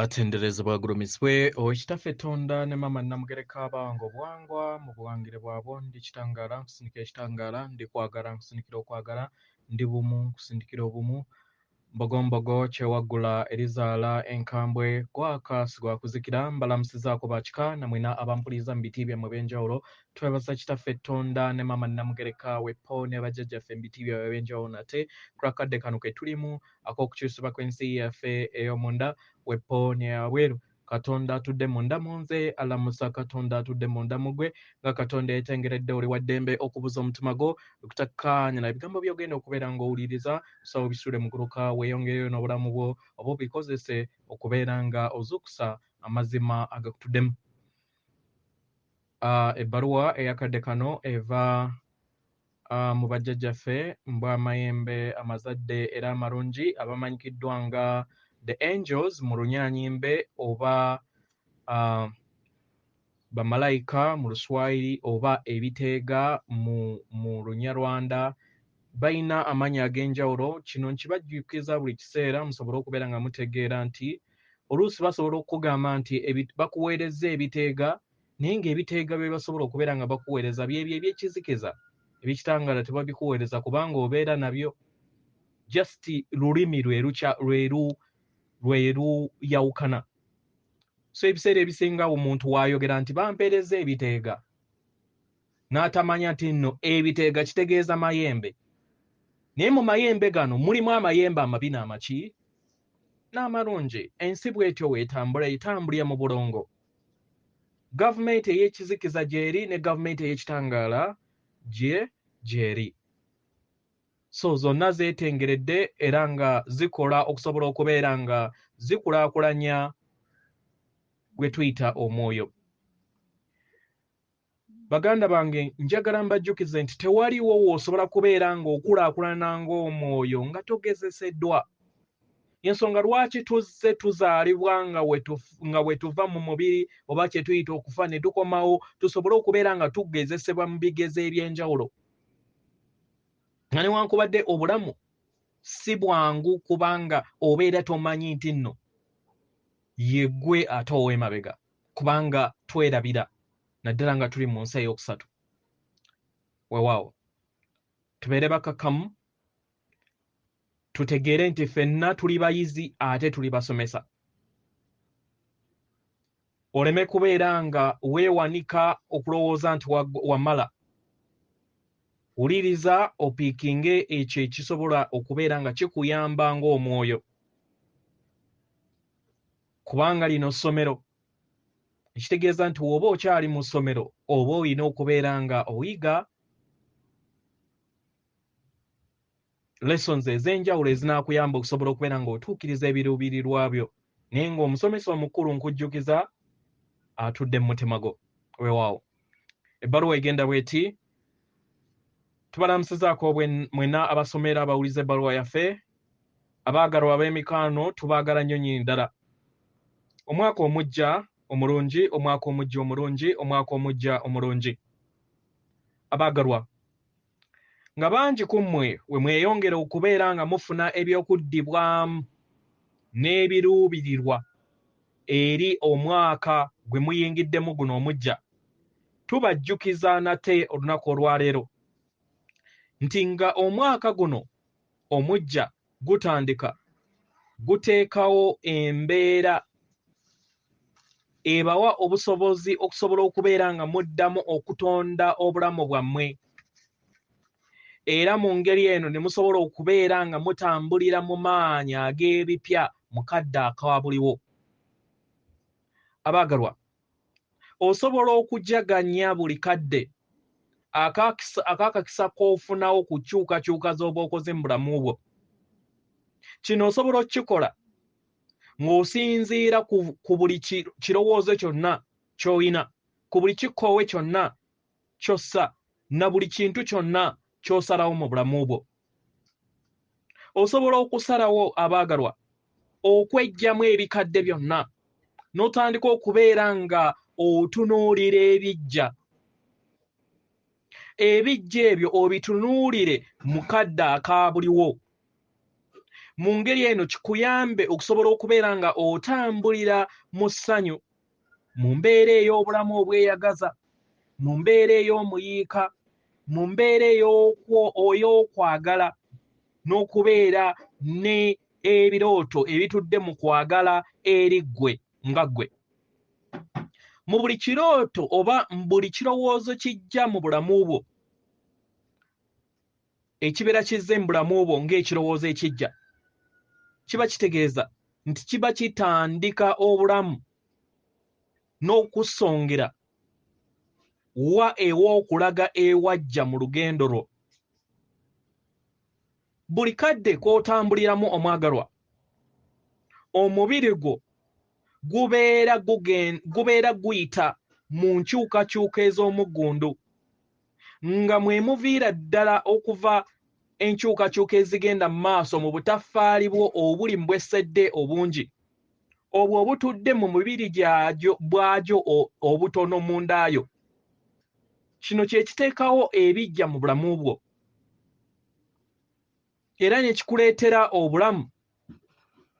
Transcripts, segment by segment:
Atenderezebwa agulumisibwe owekitaffe Tonda ne mama Namugereka abange obuwangwa mu buwangire bwabwo ndi kitangala nkusindikira ekitangala ndi kwagala nkusindikira okwagala ndi bumu nkusindikira obumu mbogombogo kyewaggula erizaala enkambwe gwaka sigwakuzikira mbalamusizaako bakika namwena abampuliza mu biti byammwe ebyenjawulo twebaza kitaffe Tonda ne mama Namugereka weppo ne bajjajjaffe mu biti byabwe ebyenjawulo nate kulakadde kano ke tulimu ak'okukyusibwa kw'ensi yaffe ey'omunda weppo ne yabweru Katonda atudde munda munze alamusa Katonda atudde munda mugwe nga Katonda yetengeredde oli wa ddembe okubuza omutima gwo okutakkaanya na ebigambo by'ogenda okubeera ng'owuliriza kusaba obisule mu guluka weeyongereyo n'obulamu bwo oba obikozese okubeera nga ozuukusa amazima agakutuddemu. Ebbaluwa eyakadde kano eva mu bajjajjaffe Bwamwe Amazadde era amalungi abamanyikiddwa nga The Angels mu Lunyanyimbe oba bamalayika mu Luswayiri oba ebiteega mu Lunyarwanda balina amannya ag'enjawulo. Kino nkibajjukiza buli kiseera musobole okubeera nga mutegeera nti oluusi basobola okukugamba nti bakuweereza ebiteega naye ng'ebiteega bye basobola okubeera nga bakuweereza byebyo ebyekizikiza ebyekitangaala tebabikuweereza kubanga obeera nabyo just lulimi lweruyawukana. So ebiseera ebisinga omuntu waayogera nti bampeereza ebiteega n'atamanya nti nno ebiteega kitegeeza mayembe, naye mu mayembe gano mulimu amayembe amabi n'amaki n'amalungi. Ensi bw'etyo weetambula etambulira mu bulongo. Gavumenti ey'ekizikiza gyeri ne gavumenti ey'ekitangaala gyeri. So zonna zeetengeredde era nga zikola okusobola okubeera nga zikulaakulanya gwe tuyita omwoyo. Baganda bange njagala mbajjukize nti tewaliwo w'osobola kubeera ng'okulaakulana ng'omwoyo nga togezeseddwa. Ensonga lwaki tuzze tuzaalibwa nga we tuva mu mubiri oba kye tuyita okufa ne tukomawo tusobole okubeera nga tugezesebwa mu bigezo eby'enjawulo. Nga newankubadde obulamu si bwangu kubanga obeera tomanyi nti nno yeggwe ate ow'emabega kubanga twerabira naddala nga tuli mu nsi ey'okusatu. Weewaawo tubeere bakakkamu tutegeere nti ffenna tuli bayizi ate tuli basomesa. Oleme kubeera nga weewanika okulowooza nti wamala. Wuliriza opiikinge ekyo ekisobola okubeera nga kikuyamba ng'omwoyo. Kubanga lino ssomero ekitegeeza nti woba okyali mu ssomero oba olina okubeera nga oyiga lessons ez'enjawulo ezinaakuyamba okusobola okubeera ng'otuukiriza ebiruubirirwa byo, naye ng'omusomesa omukulu nkujjukiza atudde mu mutima gwo. Weewaawo ebbaluwa egenda bw'eti: tubalamusizaako mwenna abasomera abawuliza ebbaluwa yaffe, abaagalwa ab'emikaano tubaagala nnyo nnyini ddala. Omwaka omujja omulungi, omwaka omujja omulungi, omwaka omujja omulungi. Abaagalwa nga bangi ku mmwe we mweyongera okubeera nga mufuna ebyokuddibwamu n'ebiruubirirwa eri omwaka gwe muyingiddemu guno omujja, tubajjukiza nate olunaku olwaleero nti nga omwaka guno omujja gutandika guteekawo embeera ebawa obusobozi okusobola okubeera nga muddamu okutonda obulamu bwammwe, era mu ngeri eno ne musobola okubeera nga mutambulira mu maanyi ag'ebipya mu kadde akabuliwo. Abaagalwa, osobola okujaganya buli kadde akakakisa k'ofunawo ku kyukakyuka z'oba okoze mu bulamu bwo. Kino osobola okukikola ng'osinziira ku buli kirowoozo kyonna ky'oyina, ku buli kikkoowe kyonna ky'ossa na buli kintu kyonna ky'osalawo mu bulamu bwo. Osobola okusalawo abaagalwa okweggyamu ebikadde byonna n'otandika okubeera nga otunuulira ebijja. Ebijja ebyo obitunuulire mu kadde akaabuliwo. mu ngeri eno kikuyambe okusobola okubeera nga otambulira mu ssanyu mu mbeera ey'obulamu obweyagaza, mu mbeera ey'omuyiika, mu mbeera ey'okwagala n'okubeera ne ebirooto ebitudde mu kwagala eri ggwe nga ggwe. Mu buli kirooto oba buli kirowoozo kijja mu bulamu bwo, ekibeera kizze mu bulamu bwo ng'ekirowoozo ekijja, kiba kitegeeza nti kiba kitandika obulamu n'okusongera wa ew'okulaga ewajja mu lugendo lwo. Buli kadde k'otambuliramu omwagalwa, omubiri gwo gubeera guyita mu nkyukakyuka ez'omuggundu, nga mwe muviira ddala okuva enkyukakyuka ezigenda mu maaso mu butaffaali bwo obuli mu bwesedde obungi, obwo obutudde mu mibiri bwagyo obutono mu ndaayo. Kino kye kiteekawo ebijja mu bulamu bwo, era ne kikuleetera obulamu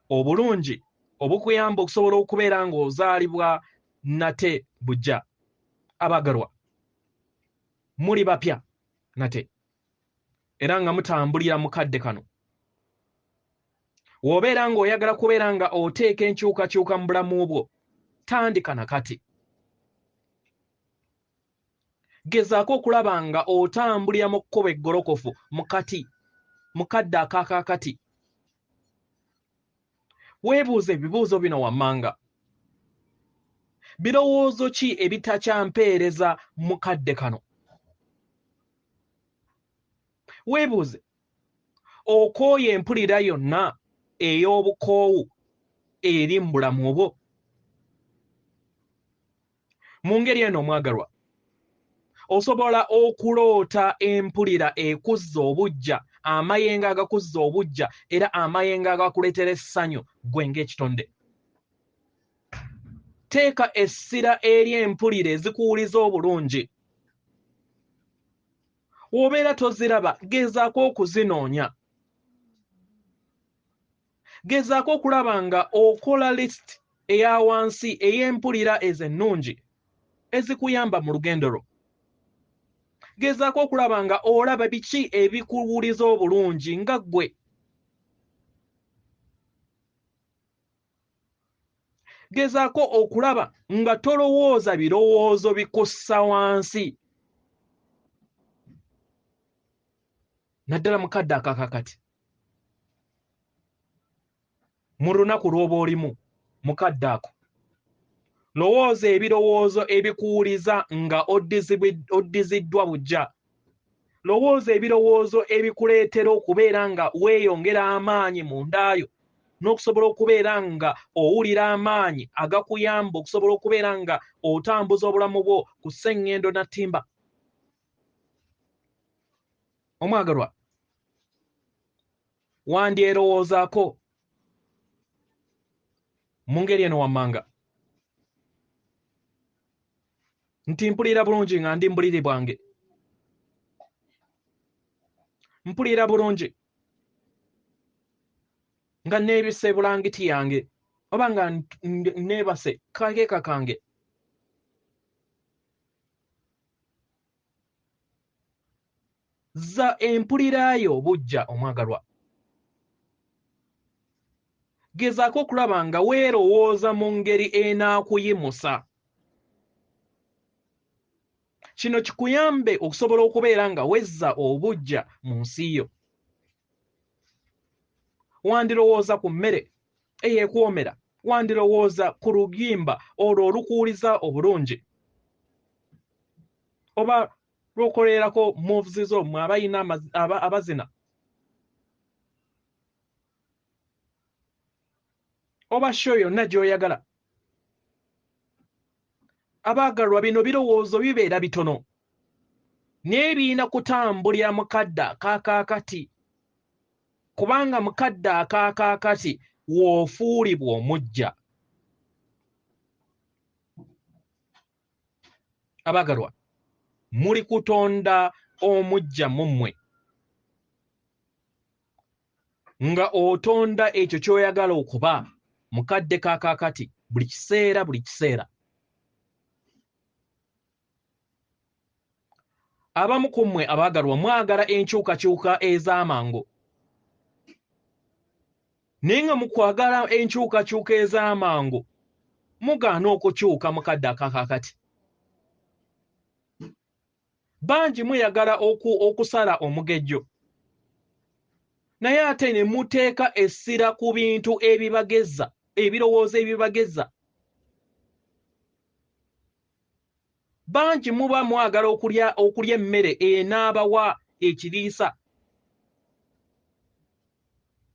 obulungi obukuyamba okusobola okubeera ng'ozaalibwa nate bujja. Abaagalwa, muli bapya nate, era nga mutambulira mu kadde kano. W'obeera ng'oyagala kubeera nga oteeka enkyukakyuka mu bulamu bwo, tandika na kati. Gezaako okulaba nga otambulira mu kkubo eggolokofu mu kadde akaakakati. Weebuuze ebibuuzo bino wammanga. Birowoozo ki ebitakyampeereza mu kadde kano? Weebuuze, okooye empulira yonna ey'obukoowu eri mu bulamu bwo? Mu ngeri eno omwagalwa, osobola okuloota empulira ekuzza obujja, amayengo agakuzza obujja, era amayengo agakuleetera essanyu ggwe ng'ekitonde. Teeka essira eri empulira ezikuwuliza obulungi. W'obeera toziraba, gezaako okuzinoonya. Gezaako okulaba nga okola lisiti eya wansi ey'empulira ez'ennungi ezikuyamba mu lugendo lwo. Gezaako okulaba nga olaba biki ebikuwuliza obulungi nga ggwe. Gezaako okulaba nga tolowooza birowoozo bikussa wansi. Naddala mu kadde akaakakati, mu lunaku lw'oba olimu mu kadde ako, lowooza ebirowoozo ebikuwuliza nga oddiziddwa bujja. Lowooza ebirowoozo ebikuleetera okubeera nga weeyongera amaanyi mu ndaayo, n'okusobola okubeera nga owulira amaanyi agakuyamba okusobola okubeera nga otambuza obulamu bwo ku sseŋŋendo na ttimba. Omwagalwa, wandyerowoozaako mu ngeri eno wammanga nti mpulira bulungi nga ndi mbuliri bwange. Mpulira bulungi nga neebise bulangiti yange oba nga neebase kakeeka kange. Zza empulira yo obujja omwagalwa. Gezaako okulaba nga weerowooza mu ngeri enaakuyimusa. Kino kikuyambe okusobola okubeera nga wezza obujja mu nsi yo. Wandirowooza ku mmere eyeekuwoomera, wandirowooza ku lugimba olwo olukuwuliza obulungi, oba lw'okolerako moves zo mmwe abayina abazina, oba show yonna gy'oyagala. Abaagalwa, bino birowoozo bibeera bitono naye birina kutambulira mu kadde akaakakati, kubanga mu kadde akaakakati w'ofuulibwa omujja. Abaagalwa, muli kutonda omujja mu mmwe. nga otonda ekyo ky'oyagala okuba mukadde kaakakati buli kiseera. Abamu ku mmwe abaagalwa mwagala enkyukakyuka ez'amangu. Naye nga mu kwagala enkyukakyuka ez'amangu mugaana okukyuka mukadde akaakakati. Bangi muyagala okusala omugejjo. Naye ate ne muteeka essira ku bintu ebibagezza, ebirowoozo ebibagezza. Bangi muba mwagala okulya emmere enaabawa ekiriisa.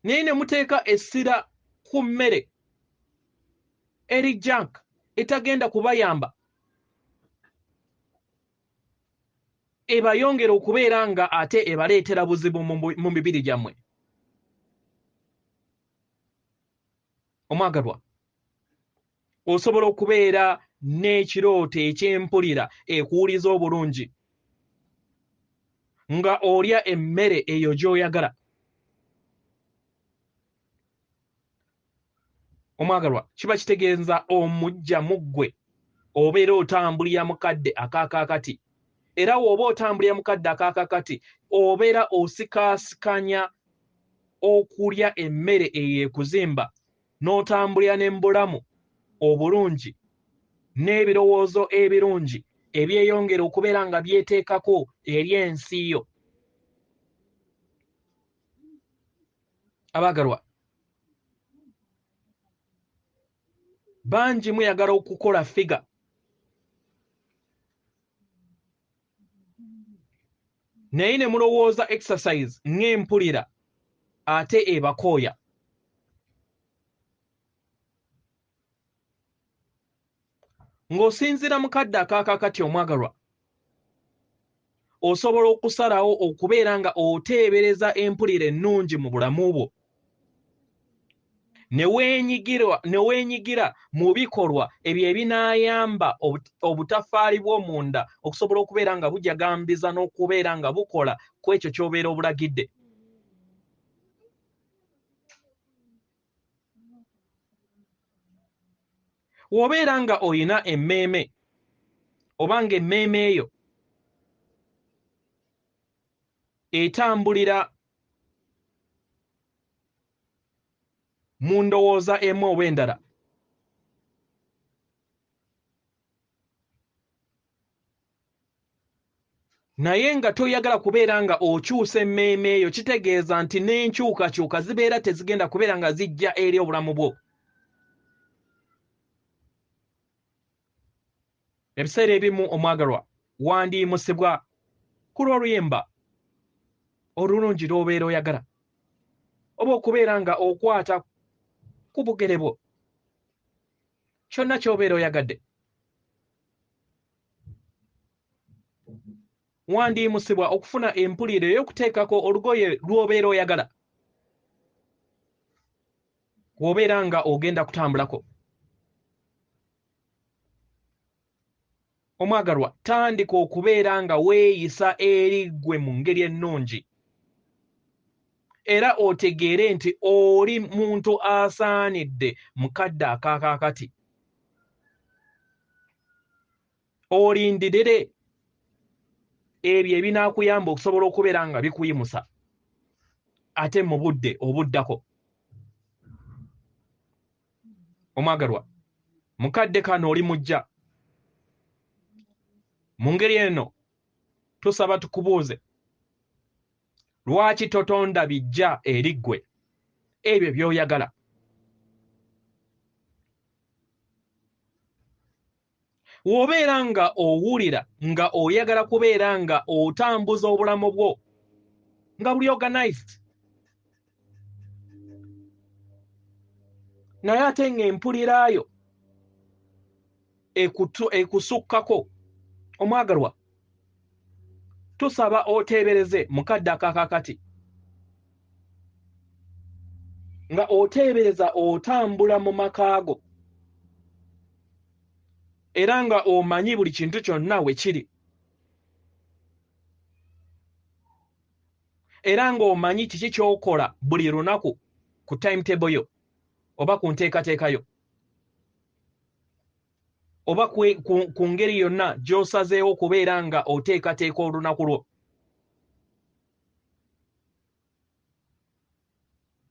Naye ne muteeka essira ku mmere eri junk etagenda kubayamba, ebayongera okubeera nga ate ebaleetera buzibu mu mibiri gyammwe. Omwagalwa, osobola okubeera n'ekirooto eky'empulira ekuwuliza obulungi nga olya emmere eyo gy'oyagala. Omwagalwa, kiba kitegeeza omujja mu ggwe obeera otambulira mukadde akaakakati, era w'oba otambulira mukadde akaakakati obeera osikaasikanya okulya emmere eyo ekuzimba, n'otambulira ne Mubulamu obulungi n'ebirowoozo ebirungi ebyeyongera okubeera nga byeteekako eri ensi yo. Abaagalwa, bangi muyagala okukola figa. Naye ne mulowooza exercise ng'empulira ate ebakooya. Ng'osinziira mukadde akaakakati omwagalwa, osobola okusalawo okubeera nga oteebereza empulira ennungi mu bulamu bwo, ne weenyigira mu bikolwa ebyo ebinaayamba obutafaali bw'omunda okusobola okubeera nga bujagambiza n'okubeera nga bukola ku ekyo ky'obeera obulagidde. W'obeera nga oyina emmeeme oba nga emmeeme eyo etambulira mu ndowooza emu oba endala, naye nga toyagala kubeera nga okyusa emmeeme eyo, kitegeeza nti n'enkyukakyuka zibeera tezigenda kubeera nga zijja eri obulamu bwo. Ebiseera ebimu omwagalwa wandiyimusibwa ku lw'oluyimba olulungi lw'obeera oyagala, oba okubeera nga okwata ku bugere bwo, kyonna ky'obeera oyagadde. Wandiyimusibwa okufuna empulira ey'okuteekako olugoye lw'obeera oyagala w'obeera nga ogenda kutambulako. Omwagalwa, tandika okubeera nga weeyisa eri ggwe mu ngeri ennungi, era otegeere nti oli muntu asaanidde mukadde akaakakati. Olindirire ebyo ebinaakuyamba okusobola okubeera nga bikuyimusa ate mu budde obuddako. Omwagalwa, mukadde kano oli mujja. Mu ngeri eno tusaba tukubuuze, lwaki totonda bijja eri ggwe ebyo by'oyagala? W'obeera nga owulira nga oyagala kubeera nga otambuza obulamu bwo nga buli organized, naye ate ng'empuliraayo ekusukkako, omwagalwa, tusaba oteebereze mukadde akaakakati, nga oteebereza otambula mu makaago era nga omanyi buli kintu kyonna we kiri. era ng'omanyi kiki ky'okola buli lunaku ku timetable yo oba ku nteekateeka yo oba ku ngeri yonna gy'osazeewo kubeera nga oteekateeka olunaku lwo.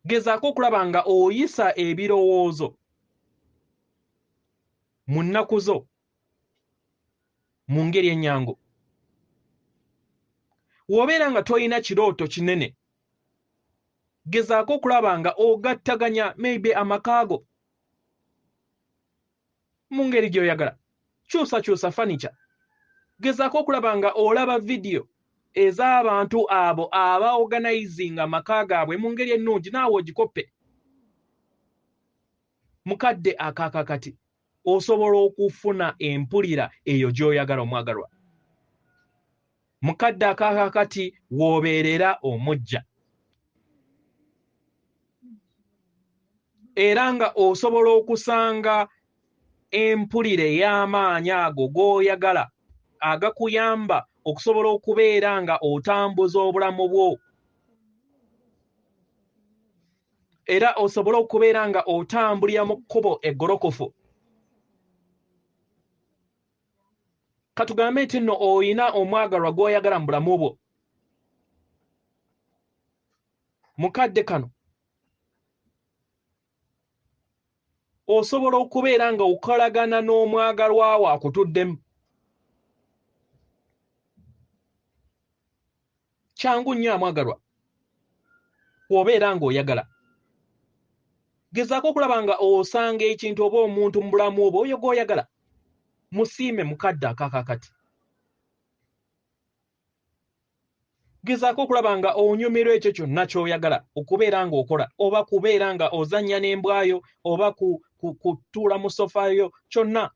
Gezaako okulaba nga oyisa ebirowoozo mu nnaku zo mu ngeri ennyangu. W'obeera nga toyina kirooto kinene, gezaako okulaba nga ogattaganya maybe amakaago mu ngeri gy'oyagala. Kyusakyusa furniture. Gezaako okulaba nga olaba vidiyo ez'abantu abo aba organizinga amaka gaabwe mu ngeri ennungi naawe ogikoppe. Mukadde akaakakati osobola okufuna empulira eyo gy'oyagala omwagalwa. Mukadde akaakakati w'obeerera omujja. Era nga osobola okusanga empulira ey'amaanyi ago g'oyagala agakuyamba okusobola okubeera nga otambuza obulamu bwo. Era osobola okubeera nga otambulira mu kkubo eggolokofu. Katugambe nti nno oyina omwagalwa gw'oyagala mu bulamu bwo. Mukadde kano osobola okubeera nga okolagana n'omwagalwa wo akutuddemu. Kyangu nnyo amwagalwa w'obeera ng'oyagala. Gezaako okulaba nga osanga ekintu oba omuntu mu bulamu bwo oyo gw'oyagala. Musiime mukadde akaakakati. Gezaako okulaba nga onyumirwa ekyo kyonna ky'oyagala okubeera ng'okola, oba kubeera nga ozannya n'embwayo oba kutuula mu sofayo, kyonna.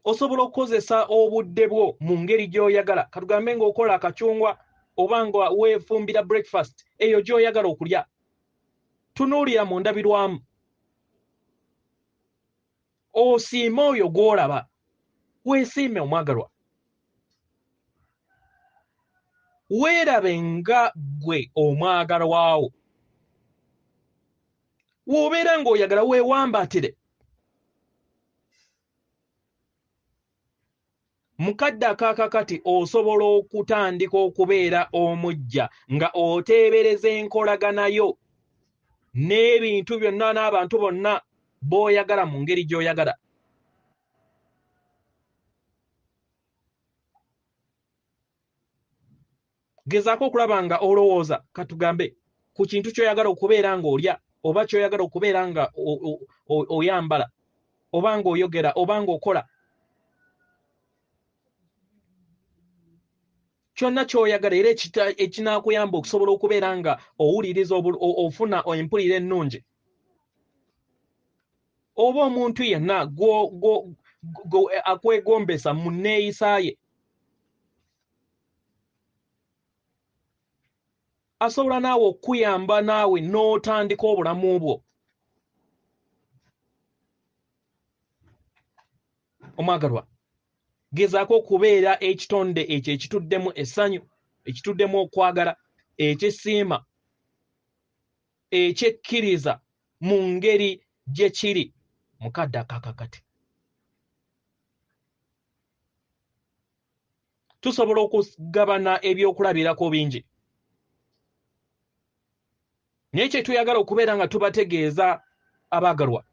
Osobola okukozesa obudde bwo mu ngeri gy'oyagala. Katugambe ng'okola akacungwa oba nga weefumbira breakfast eyo gy'oyagala okulya. Tunuulira mu ndabirwamu. Osiime oyo gw'olaba. Weesiime omwagalwa. Weerabe nga ggwe omwagalwa wo. W'obeera ng'oyagala weewambaatire. Mukadde akaakakati osobola okutandika okubeera omujja nga oteebereza enkolaganayo n'ebintu byonna n'abantu bonna b'oyagala mu ngeri gy'oyagala. Gezaako okulaba nga olowooza katugambe ku kintu ky'oyagala okubeera ng'olya oba ky'oyagala okubeera nga oyambala oba ng'oyogera oba ng'okola. Kyonna ky'oyagala era ekinaakuyamba okusobola okubeera nga owuliriza ofuna empulira ennungi. Oba omuntu yenna akwegombesa mu nneeyisa ye asobola naawe okuyamba naawe n'otandika obulamu bwo. Omwagalwa, gezaako okubeera ekitonde ekyo ekituddemu essanyu, ekituddemu okwagala, ekisiima, ekyekkiriza mu ngeri gye kiri. Mukadde akaakakati. Tusobola okugabana ebyokulabirako bingi. Naye kye tuyagala okubeera nga tubategeeza abaagalwa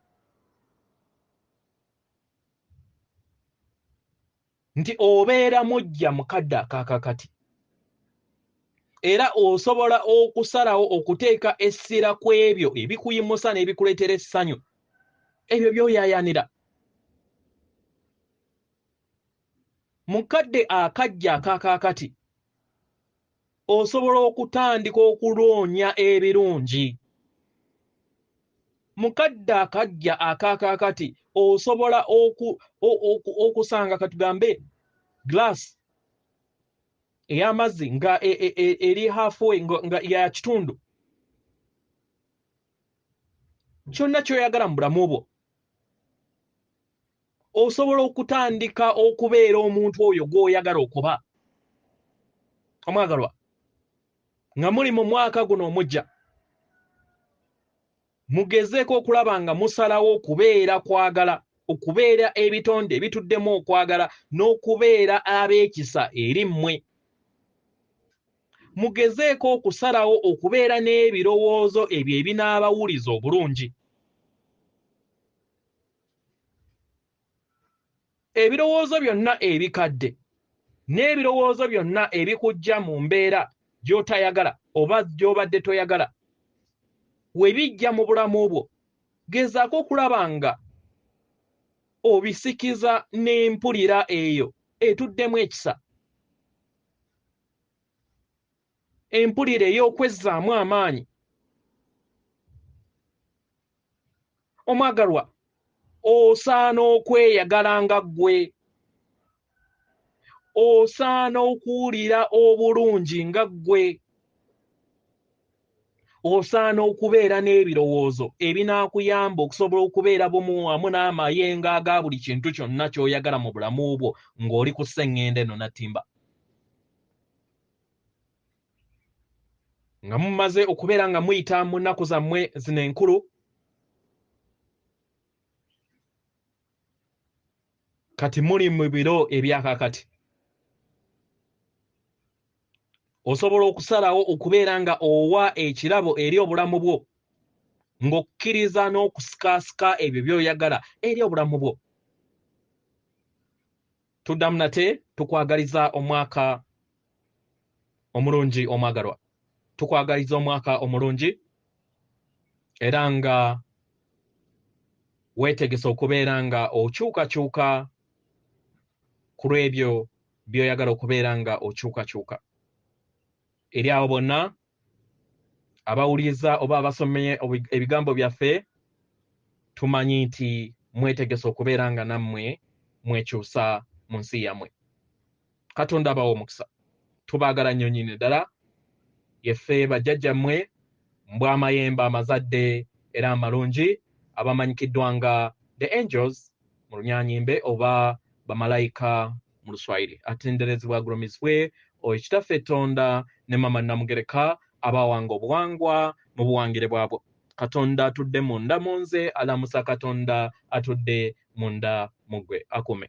nti obeera mujja mukadde akaakakati. Era osobola okusalawo okuteeka essira ku ebyo ebikuyimusa n'ebikuleetera essanyu, ebyo by'oyaayaanira. Mukadde akajja akaakakati osobola okutandika okuloonya ebirungi. Mukadde akajja akaakakati osobola okusanga katugambe glass ey'amazzi nga eri halfway nga ya kitundu. Kyonna ky'oyagala mu bulamu bwo osobola okutandika okubeera omuntu oyo gw'oyagala okuba. Omwagalwa, nga muli mu mwaka guno omujja, mugezeeko okulaba nga musalawo okubeera kwagala, okubeera ebitonde ebituddemu okwagala n'okubeera ab'ekisa eri mmwe. Mugezeeko okusalawo okubeera n'ebirowoozo ebyo ebinaabawuliza obulungi. Ebirowoozo byonna ebikadde n'ebirowoozo byonna ebikujja mu mbeera gy'otayagala oba gy'obadde toyagala, we bijja mu bulamu bwo, gezaako okulaba nga obisikiza n'empulira eyo etuddemu ekisa. Empulira ey'okwezzaamu amaanyi. Omwagalwa, osaana okweyagala nga ggwe. Osaana okuwulira obulungi nga ggwe. Osaana okubeera n'ebirowoozo ebinaakuyamba okusobola okubeera bumu wamu n'amayengo aga buli kintu kyonna ky'oyagala mu bulamu bwo ng'oli ku sseŋŋende eno Nattimba. Nga mumaze okubeera nga muyita mu nnaku zammwe zino enkulu, kati muli mu biro ebyakakati. Osobola okusalawo okubeera nga owa ekirabo eri obulamu bwo, ng'okkiriza n'okusikaasika ebyo by'oyagala eri obulamu bwo. Tuddamu nate tukwagaliza omwaka omulungi omwagalwa. Tukwagaliza omwaka omulungi era nga weetegese okubeera nga okyukakyuka ku lw'ebyo by'oyagala okubeera nga okyukakyuka. Eri abo bonna abawuliriza oba abasomye ebigambo byaffe, tumanyi nti mwetegese okubeera nga nammwe mwekyusa mu nsi yammwe. Katonda abawa omukisa. Tubaagala nnyo nnyini ddala. Yeffe bajjajjammwe Bwamwe amazadde era amalungi abamanyikiddwa nga the angels mu Lunyaanyimbe oba bamalayika mu Luswayiri. Atenderezebwa agulumizibwe Kitaffe Tonda ne Mama Namugereka abawanga obuwangwa mu buwangire bwabwo. Katonda atudde munda mu nze, alamusa Katonda atudde munda mu ggwe. Akume.